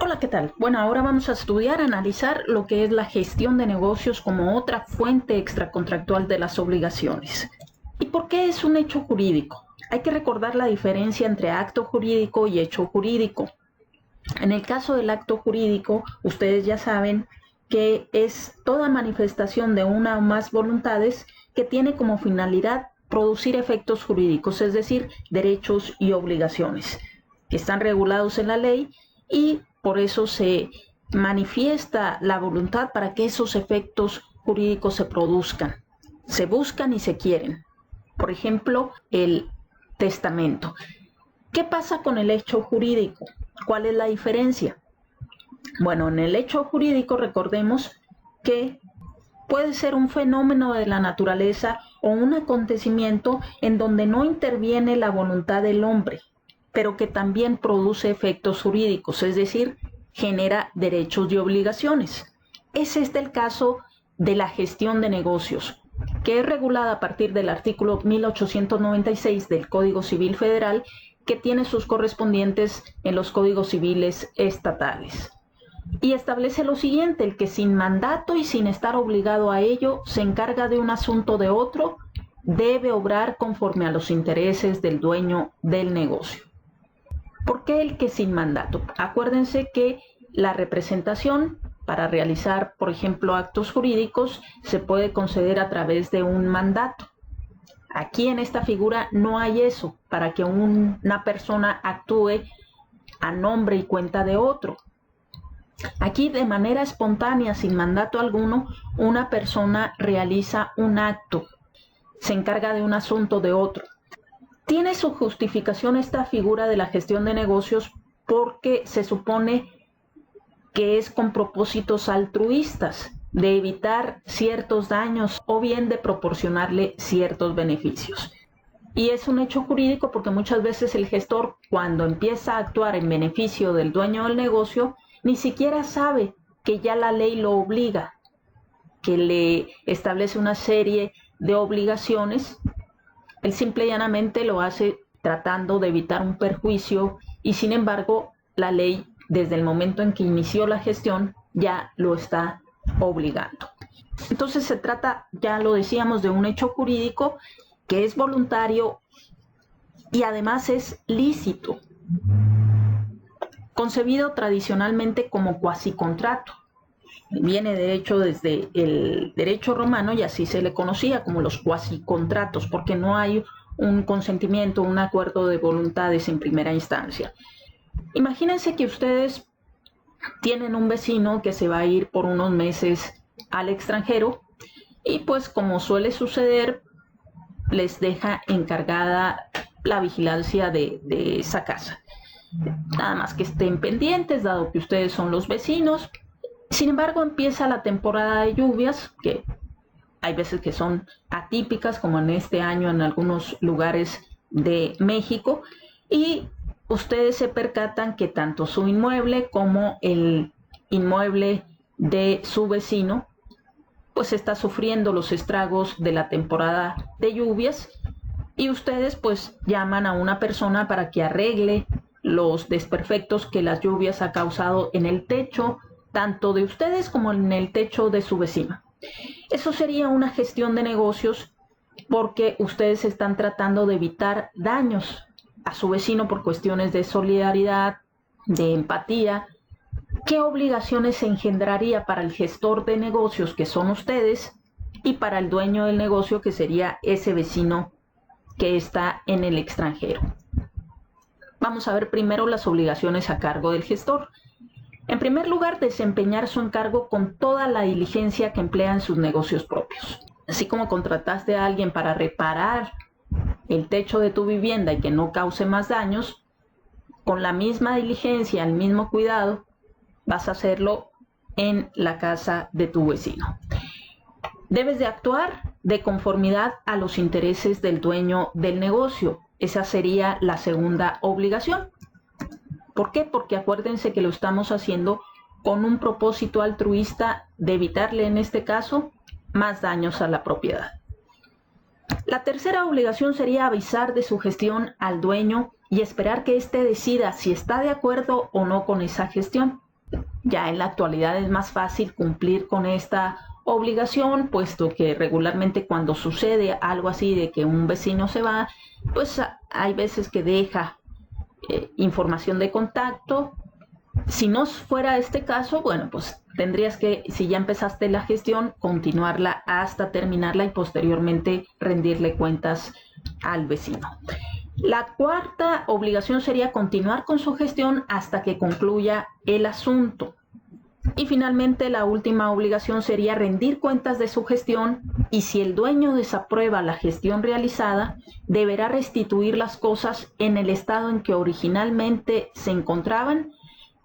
Hola, ¿qué tal? Bueno, ahora vamos a analizar lo que es la gestión de negocios como otra fuente extracontractual de las obligaciones. ¿Y por qué es un hecho jurídico? Hay que recordar la diferencia entre acto jurídico y hecho jurídico. En el caso del acto jurídico, ustedes ya saben que es toda manifestación de una o más voluntades que tiene como finalidad producir efectos jurídicos, es decir, derechos y obligaciones, que están regulados en la ley y por eso se manifiesta la voluntad para que esos efectos jurídicos se produzcan, se buscan y se quieren. Por ejemplo, el testamento. ¿Qué pasa con el hecho jurídico? ¿Cuál es la diferencia? Bueno, en el hecho jurídico recordemos que puede ser un fenómeno de la naturaleza o un acontecimiento en donde no interviene la voluntad del hombre, pero que también produce efectos jurídicos, es decir, genera derechos y obligaciones. Es este el caso de la gestión de negocios, que es regulada a partir del artículo 1896 del Código Civil Federal, que tiene sus correspondientes en los códigos civiles estatales. Y establece lo siguiente: el que sin mandato y sin estar obligado a ello se encarga de un asunto de otro, debe obrar conforme a los intereses del dueño del negocio. ¿Por qué el que sin mandato? Acuérdense que la representación para realizar, por ejemplo, actos jurídicos se puede conceder a través de un mandato. Aquí en esta figura no hay eso, para que una persona actúe a nombre y cuenta de otro. Aquí, de manera espontánea, sin mandato alguno, una persona realiza un acto, se encarga de un asunto de otro. Tiene su justificación esta figura de la gestión de negocios porque se supone que es con propósitos altruistas, de evitar ciertos daños o bien de proporcionarle ciertos beneficios. Y es un hecho jurídico porque muchas veces el gestor, cuando empieza a actuar en beneficio del dueño del negocio, ni siquiera sabe que ya la ley lo obliga, que le establece una serie de obligaciones. Él simple y llanamente lo hace tratando de evitar un perjuicio y sin embargo la ley, desde el momento en que inició la gestión, ya lo está obligando. Entonces se trata, ya lo decíamos, de un hecho jurídico que es voluntario y además es lícito, concebido tradicionalmente como cuasicontrato. Viene de hecho desde el derecho romano y así se le conocía como los cuasicontratos, porque no hay un consentimiento, un acuerdo de voluntades en primera instancia. Imagínense que ustedes tienen un vecino que se va a ir por unos meses al extranjero y pues, como suele suceder, les deja encargada la vigilancia de esa casa. Nada más que estén pendientes, dado que ustedes son los vecinos. Sin embargo, empieza la temporada de lluvias, que hay veces que son atípicas, como en este año en algunos lugares de México, y ustedes se percatan que tanto su inmueble como el inmueble de su vecino pues está sufriendo los estragos de la temporada de lluvias, y ustedes pues llaman a una persona para que arregle los desperfectos que las lluvias ha causado en el techo, tanto de ustedes como en el techo de su vecino. Eso sería una gestión de negocios porque ustedes están tratando de evitar daños a su vecino por cuestiones de solidaridad, de empatía. ¿Qué obligaciones se engendraría para el gestor de negocios, que son ustedes, y para el dueño del negocio, que sería ese vecino que está en el extranjero? Vamos a ver primero las obligaciones a cargo del gestor. En primer lugar, desempeñar su encargo con toda la diligencia que emplea en sus negocios propios. Así como contrataste a alguien para reparar el techo de tu vivienda y que no cause más daños, con la misma diligencia, el mismo cuidado, vas a hacerlo en la casa de tu vecino. Debes de actuar de conformidad a los intereses del dueño del negocio. Esa sería la segunda obligación. ¿Por qué? Porque acuérdense que lo estamos haciendo con un propósito altruista de evitarle, en este caso, más daños a la propiedad. La tercera obligación sería avisar de su gestión al dueño y esperar que éste decida si está de acuerdo o no con esa gestión. Ya en la actualidad es más fácil cumplir con esta obligación, puesto que regularmente cuando sucede algo así de que un vecino se va, pues hay veces que deja información de contacto. Si no fuera este caso, bueno, pues tendrías que, si ya empezaste la gestión, continuarla hasta terminarla y posteriormente rendirle cuentas al vecino. La cuarta obligación sería continuar con su gestión hasta que concluya el asunto. Y finalmente la última obligación sería rendir cuentas de su gestión, y si el dueño desaprueba la gestión realizada, deberá restituir las cosas en el estado en que originalmente se encontraban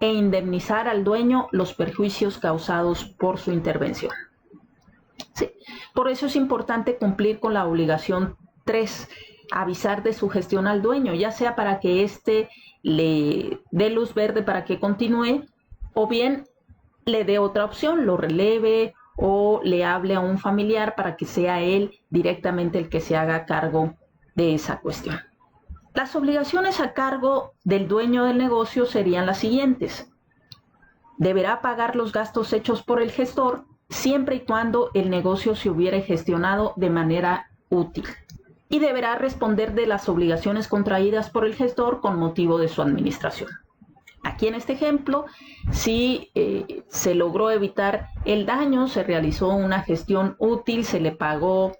e indemnizar al dueño los perjuicios causados por su intervención. Sí, por eso es importante cumplir con la obligación 3, avisar de su gestión al dueño, ya sea para que éste le dé luz verde para que continúe, o bien le dé otra opción, lo releve o le hable a un familiar para que sea él directamente el que se haga cargo de esa cuestión. Las obligaciones a cargo del dueño del negocio serían las siguientes. Deberá pagar los gastos hechos por el gestor siempre y cuando el negocio se hubiere gestionado de manera útil. Y deberá responder de las obligaciones contraídas por el gestor con motivo de su administración. Aquí en este ejemplo, si se logró evitar el daño, se realizó una gestión útil, se le pagó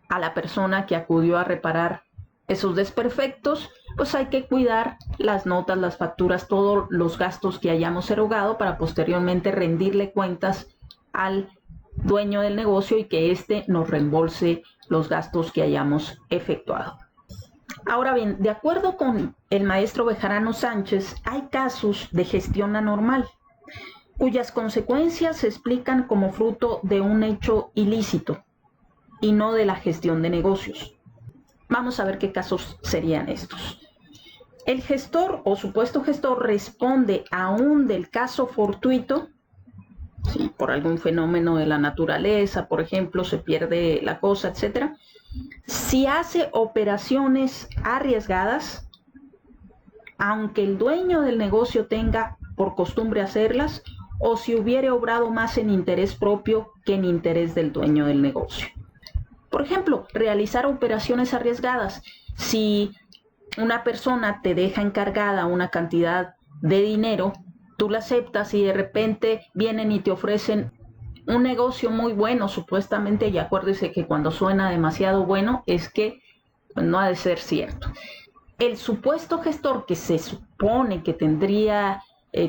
a la persona que acudió a reparar esos desperfectos, pues hay que cuidar las notas, las facturas, todos los gastos que hayamos erogado para posteriormente rendirle cuentas al dueño del negocio y que éste nos reembolse los gastos que hayamos efectuado. Ahora bien, de acuerdo con el maestro Bejarano Sánchez, hay casos de gestión anormal, cuyas consecuencias se explican como fruto de un hecho ilícito y no de la gestión de negocios. Vamos a ver qué casos serían estos. El gestor o supuesto gestor responde aún del caso fortuito, ¿sí?, por algún fenómeno de la naturaleza, por ejemplo, se pierde la cosa, etcétera. Si hace operaciones arriesgadas, aunque el dueño del negocio tenga por costumbre hacerlas, o si hubiere obrado más en interés propio que en interés del dueño del negocio. Por ejemplo, realizar operaciones arriesgadas. Si una persona te deja encargada una cantidad de dinero, tú la aceptas y de repente vienen y te ofrecen un negocio muy bueno, supuestamente, y acuérdese que cuando suena demasiado bueno es que no ha de ser cierto. El supuesto gestor que se supone que tendría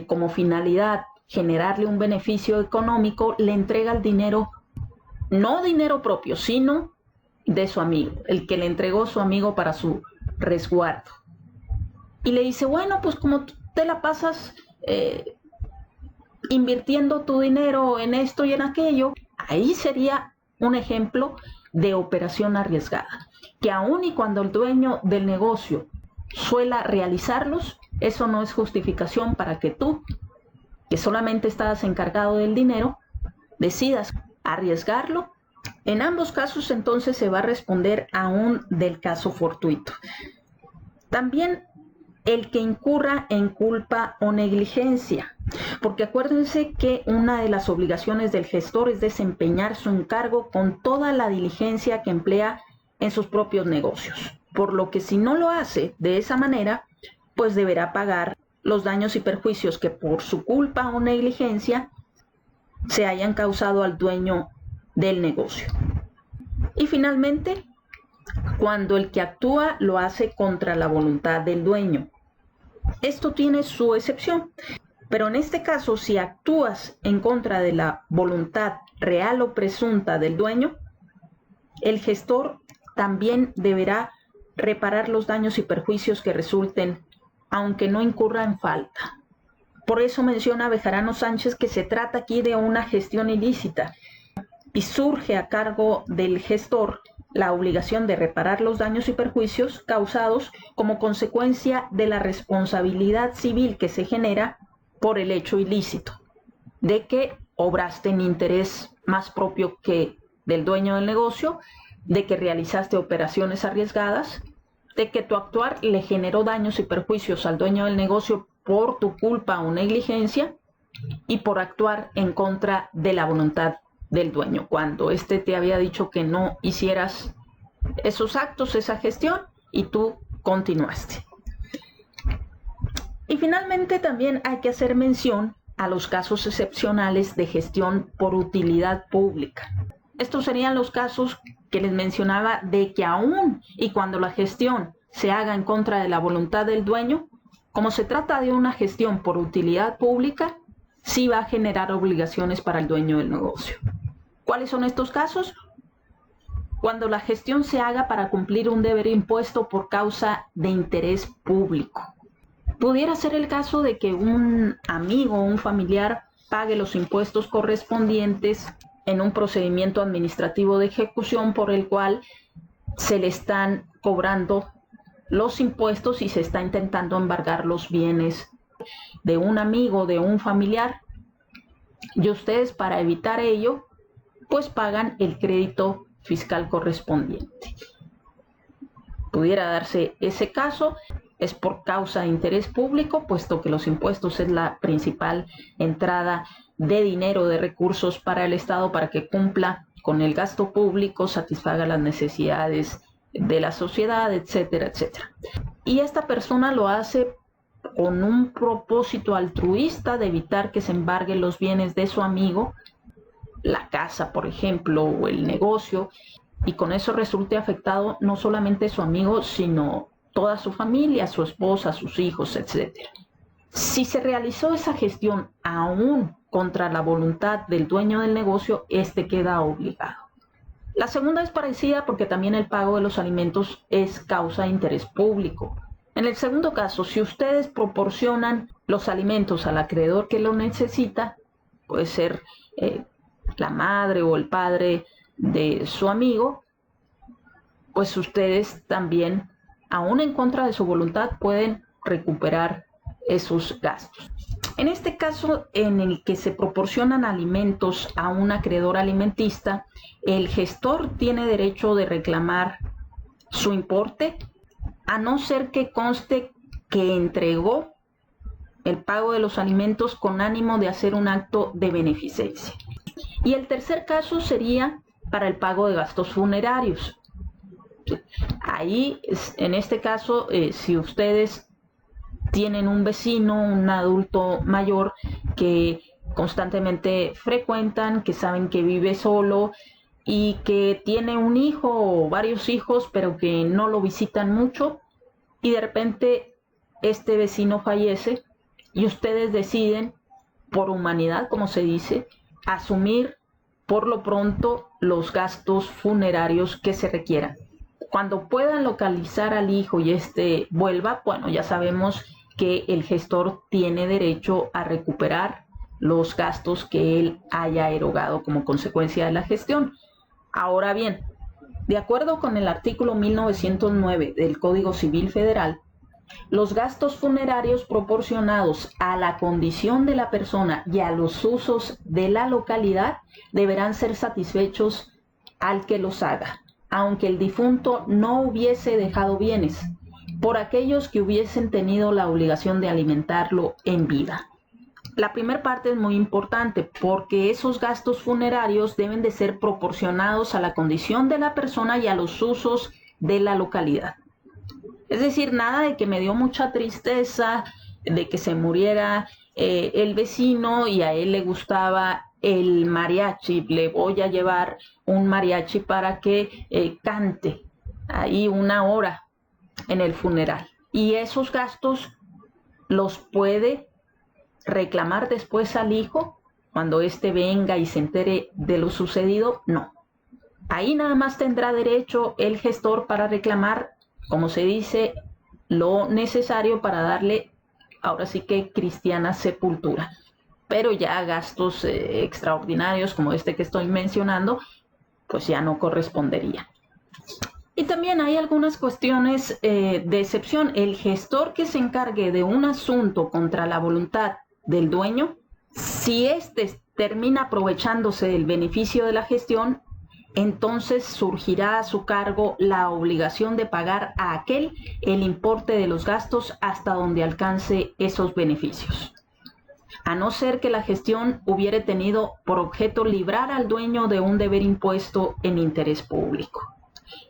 como finalidad generarle un beneficio económico, le entrega el dinero, no dinero propio, sino de su amigo, el que le entregó su amigo para su resguardo. Y le dice, bueno, pues como te la pasas invirtiendo tu dinero en esto y en aquello, ahí sería un ejemplo de operación arriesgada, que aun y cuando el dueño del negocio suela realizarlos, eso no es justificación para que tú, que solamente estabas encargado del dinero, decidas arriesgarlo. En ambos casos entonces se va a responder aún del caso fortuito. También el que incurra en culpa o negligencia, porque acuérdense que una de las obligaciones del gestor es desempeñar su encargo con toda la diligencia que emplea en sus propios negocios, por lo que si no lo hace de esa manera, pues deberá pagar los daños y perjuicios que por su culpa o negligencia se hayan causado al dueño del negocio. Y finalmente, cuando el que actúa lo hace contra la voluntad del dueño. Esto tiene su excepción, pero en este caso, si actúas en contra de la voluntad real o presunta del dueño, el gestor también deberá reparar los daños y perjuicios que resulten, aunque no incurra en falta. Por eso menciona Bejarano Sánchez que se trata aquí de una gestión ilícita y surge a cargo del gestor la obligación de reparar los daños y perjuicios causados como consecuencia de la responsabilidad civil que se genera por el hecho ilícito, de que obraste en interés más propio que del dueño del negocio, de que realizaste operaciones arriesgadas, de que tu actuar le generó daños y perjuicios al dueño del negocio por tu culpa o negligencia, y por actuar en contra de la voluntad del dueño, cuando éste te había dicho que no hicieras esos actos, esa gestión, y tú continuaste. Y finalmente también hay que hacer mención a los casos excepcionales de gestión por utilidad pública. Estos serían los casos que les mencionaba de que aún y cuando la gestión se haga en contra de la voluntad del dueño, como se trata de una gestión por utilidad pública, sí va a generar obligaciones para el dueño del negocio. ¿Cuáles son estos casos? Cuando la gestión se haga para cumplir un deber impuesto por causa de interés público. Pudiera ser el caso de que un amigo o un familiar pague los impuestos correspondientes en un procedimiento administrativo de ejecución por el cual se le están cobrando los impuestos y se está intentando embargar los bienes de un amigo, de un familiar, y ustedes, para evitar ello, pues pagan el crédito fiscal correspondiente. Pudiera darse ese caso, es por causa de interés público, puesto que los impuestos es la principal entrada de dinero, de recursos para el Estado, para que cumpla con el gasto público, satisfaga las necesidades de la sociedad, etcétera, etcétera. Y esta persona lo hace con un propósito altruista de evitar que se embarguen los bienes de su amigo, la casa, por ejemplo, o el negocio, y con eso resulte afectado no solamente su amigo, sino toda su familia, su esposa, sus hijos, etcétera. Si se realizó esa gestión aún contra la voluntad del dueño del negocio, este queda obligado. La segunda es parecida porque también el pago de los alimentos es causa de interés público. En el segundo caso, si ustedes proporcionan los alimentos al acreedor que lo necesita, puede ser la madre o el padre de su amigo, pues ustedes también, aún en contra de su voluntad, pueden recuperar esos gastos. En este caso, en el que se proporcionan alimentos a un acreedor alimentista, el gestor tiene derecho de reclamar su importe, a no ser que conste que entregó el pago de los alimentos con ánimo de hacer un acto de beneficencia. Y el tercer caso sería para el pago de gastos funerarios. Ahí, en este caso, si ustedes tienen un vecino, un adulto mayor que constantemente frecuentan, que saben que vive solo y que tiene un hijo o varios hijos, pero que no lo visitan mucho, y de repente este vecino fallece y ustedes deciden, por humanidad, como se dice, asumir por lo pronto los gastos funerarios que se requieran. Cuando puedan localizar al hijo y este vuelva, bueno, ya sabemos que el gestor tiene derecho a recuperar los gastos que él haya erogado como consecuencia de la gestión. Ahora bien, de acuerdo con el artículo 1909 del Código Civil Federal, los gastos funerarios proporcionados a la condición de la persona y a los usos de la localidad deberán ser satisfechos al que los haga, aunque el difunto no hubiese dejado bienes, por aquellos que hubiesen tenido la obligación de alimentarlo en vida. La primera parte es muy importante porque esos gastos funerarios deben de ser proporcionados a la condición de la persona y a los usos de la localidad. Es decir, nada de que me dio mucha tristeza de que se muriera el vecino y a él le gustaba el mariachi, le voy a llevar un mariachi para que cante ahí 1 hora en el funeral. Y esos gastos los puede reclamar después al hijo cuando éste venga y se entere de lo sucedido. No. Ahí nada más tendrá derecho el gestor para reclamar, como se dice, lo necesario para darle, ahora sí que cristiana sepultura. Pero ya gastos extraordinarios como este que estoy mencionando, pues ya no correspondería. Y también hay algunas cuestiones de excepción. El gestor que se encargue de un asunto contra la voluntad del dueño, si éste termina aprovechándose del beneficio de la gestión, entonces surgirá a su cargo la obligación de pagar a aquel el importe de los gastos hasta donde alcance esos beneficios. a no ser que la gestión hubiera tenido por objeto librar al dueño de un deber impuesto en interés público,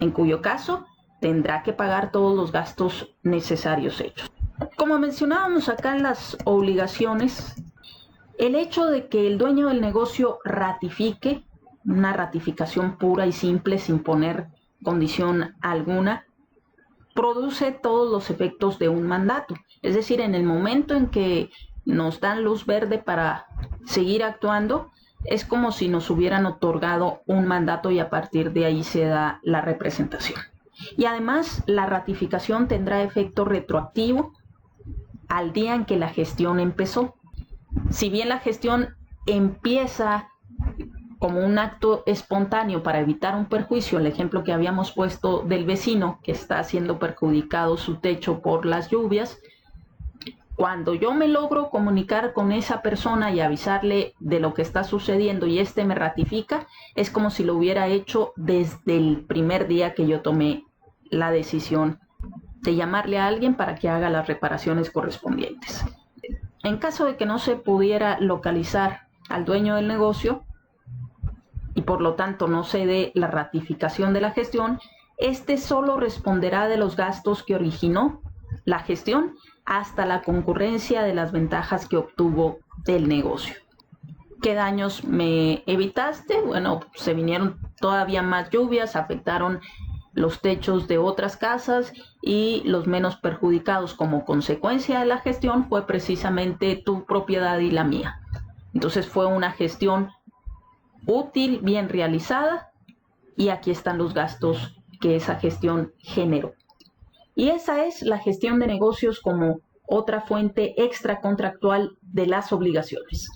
en cuyo caso tendrá que pagar todos los gastos necesarios hechos. Como mencionábamos acá en las obligaciones, el hecho de que el dueño del negocio ratifique, una ratificación pura y simple sin poner condición alguna, produce todos los efectos de un mandato. Es decir, en el momento en que nos dan luz verde para seguir actuando, es como si nos hubieran otorgado un mandato y a partir de ahí se da la representación. Y además, la ratificación tendrá efecto retroactivo al día en que la gestión empezó. Si bien la gestión empieza como un acto espontáneo para evitar un perjuicio, el ejemplo que habíamos puesto del vecino que está siendo perjudicado su techo por las lluvias, cuando yo me logro comunicar con esa persona y avisarle de lo que está sucediendo y éste me ratifica, es como si lo hubiera hecho desde el primer día que yo tomé la decisión de llamarle a alguien para que haga las reparaciones correspondientes. En caso de que no se pudiera localizar al dueño del negocio y por lo tanto no se dé la ratificación de la gestión, este solo responderá de los gastos que originó la gestión hasta la concurrencia de las ventajas que obtuvo del negocio. ¿Qué daños me evitaste? Bueno, se vinieron todavía más lluvias, afectaron los techos de otras casas y los menos perjudicados como consecuencia de la gestión fue precisamente tu propiedad y la mía. Entonces fue una gestión útil, bien realizada, y aquí están los gastos que esa gestión generó. Y esa es la gestión de negocios como otra fuente extracontractual de las obligaciones.